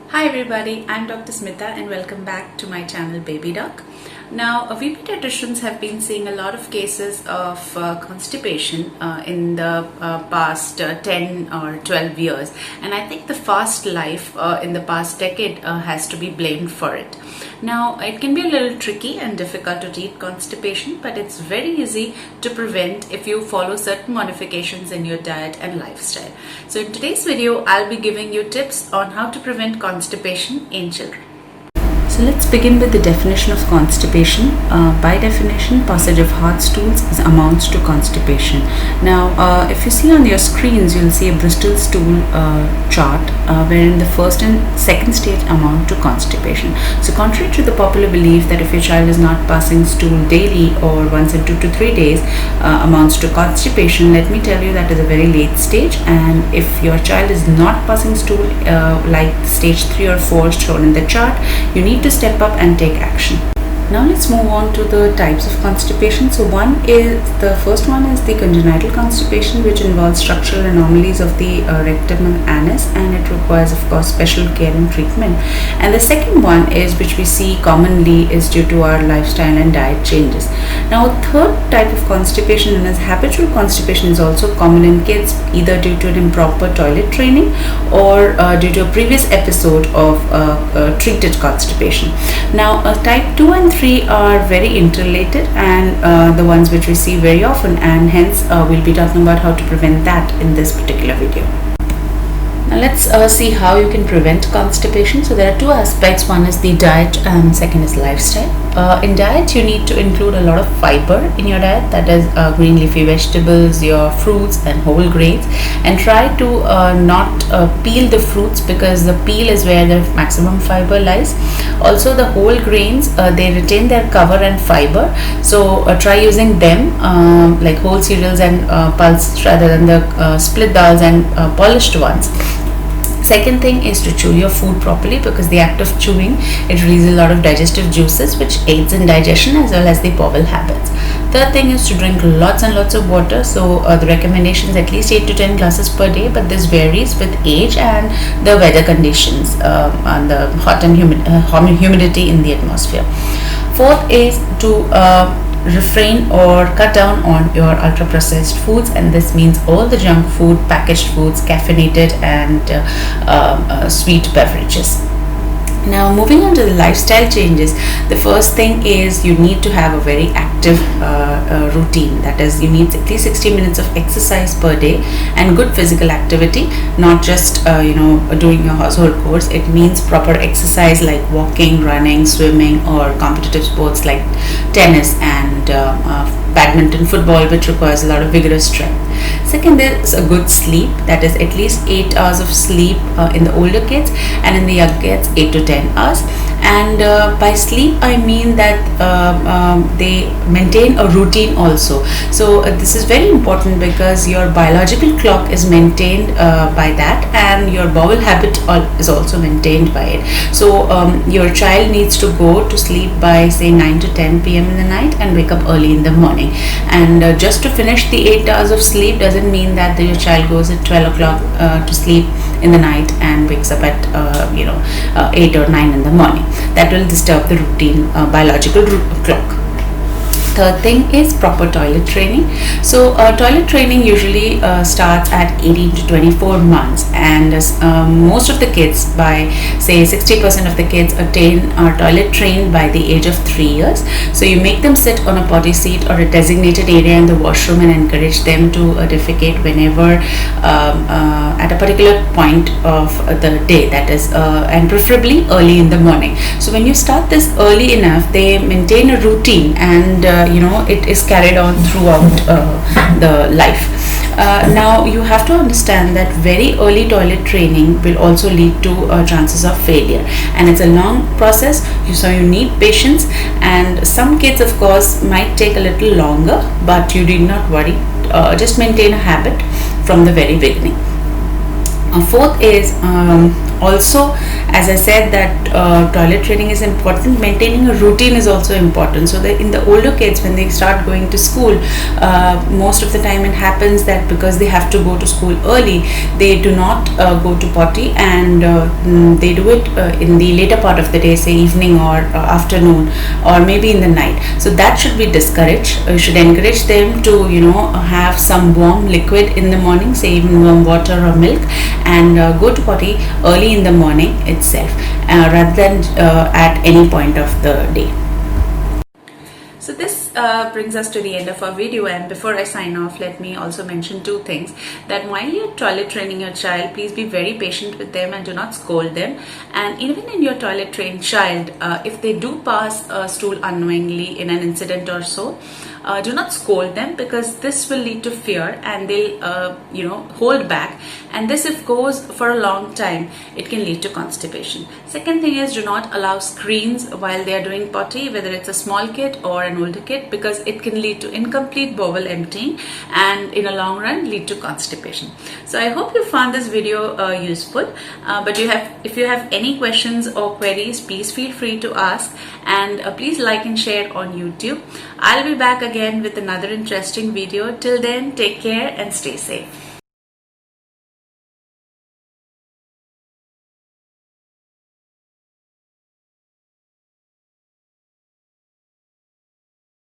Hi everybody, I'm Dr. Smita and welcome back to my channel Baby Doc. Now, we pediatricians have been seeing a lot of cases of constipation in the past 10 or 12 years, and I think the fast life in the past decade has to be blamed for it. Now, it can be a little tricky and difficult to treat constipation, but it's very easy to prevent if you follow certain modifications in your diet and lifestyle. So in today's video, I'll be giving you tips on how to prevent constipation in children. So let's begin with the definition of constipation. By definition, passage of hard stools amounts to constipation. Now, if you see on your screens, you'll see a Bristol stool chart wherein the first and second stage amount to constipation. So contrary to the popular belief that if your child is not passing stool daily or once in 2 to 3 days amounts to constipation, let me tell you that is a very late stage, and if your child is not passing stool like stage 3 or 4 shown in the chart, you need to step up and take action. Now let's move on to the types of constipation. So the first one is the congenital constipation, which involves structural anomalies of the rectum and anus, and it requires of course special care and treatment. And the second one is, which we see commonly, is due to our lifestyle and diet changes. Now a third type of constipation, known as habitual constipation, is also common in kids, either due to an improper toilet training or due to a previous episode of treated constipation. Now type 2 and 3 are very interrelated and the ones which we see very often, and hence we'll be talking about how to prevent that in this particular video. Now let's see how you can prevent constipation. So there are two aspects. One is the diet and second is lifestyle. In diet, you need to include a lot of fiber in your diet, that is green leafy vegetables, your fruits and whole grains, and try to not peel the fruits, because the peel is where the maximum fiber lies. Also the whole grains, they retain their cover and fiber, so try using them like whole cereals and pulse rather than the split dals and polished ones. Second thing is to chew your food properly, because the act of chewing, it releases a lot of digestive juices which aids in digestion as well as the bowel habits. Third thing is to drink lots and lots of water. So the recommendation is at least 8 to 10 glasses per day, but this varies with age and the weather conditions and the hot and humidity in the atmosphere. Fourth is to refrain or cut down on your ultra processed foods, and this means all the junk food, packaged foods, caffeinated and sweet beverages. Now moving on to the lifestyle changes, the first thing is you need to have a very active routine. That is, you need at least 60 minutes of exercise per day and good physical activity, not just doing your household chores. It means proper exercise like walking, running, swimming, or competitive sports like tennis and badminton, football, which requires a lot of vigorous strength. Second is a good sleep, that is at least 8 hours of sleep in the older kids, and in the young kids 8 to 10 hours. And by sleep I mean that they maintain a routine also. So this is very important, because your biological clock is maintained by that, and your bowel habit is also maintained by it. So your child needs to go to sleep by say 9 to 10 p.m. in the night and wake up early in the morning. And just to finish the 8 hours of sleep doesn't mean that your child goes at 12 o'clock to sleep in the night and wakes up at 8 or 9 in the morning. That will disturb the routine biological clock. Third thing is proper toilet training. So toilet training usually starts at 18 to 24 months, and most of the kids, by say 60% of the kids, attain toilet trained by the age of 3 years. So you make them sit on a potty seat or a designated area in the washroom and encourage them to defecate whenever at a particular point of the day, that is and preferably early in the morning. So when you start this early enough, they maintain a routine, and it is carried on throughout the life. Now you have to understand that very early toilet training will also lead to chances of failure, and it's a long process, so you need patience, and some kids of course might take a little longer, but you need not worry. Just maintain a habit from the very beginning. Fourth is Also, as I said, that toilet training is important. Maintaining a routine is also important. So that in the older kids, when they start going to school, most of the time it happens that because they have to go to school early, they do not go to potty, and they do it in the later part of the day, say evening or afternoon, or maybe in the night. So that should be discouraged. You should encourage them to have some warm liquid in the morning, say even warm water or milk, and go to potty early in the morning itself, rather than at any point of the day. So this brings us to the end of our video, and before I sign off, let me also mention two things. That while you're toilet training your child, please be very patient with them and do not scold them. And even in your toilet trained child, if they do pass a stool unknowingly in an incident or so, do not scold them, because this will lead to fear and they'll hold back, and this, if goes for a long time, it can lead to constipation. Second thing is, do not allow screens while they are doing potty, whether it's a small kid or an older kid, because it can lead to incomplete bowel emptying and in a long run lead to constipation. So I hope you found this video useful, but if you have any questions or queries, please feel free to ask, and please like and share on YouTube. I'll be back again with another interesting video. Till then, take care and stay safe.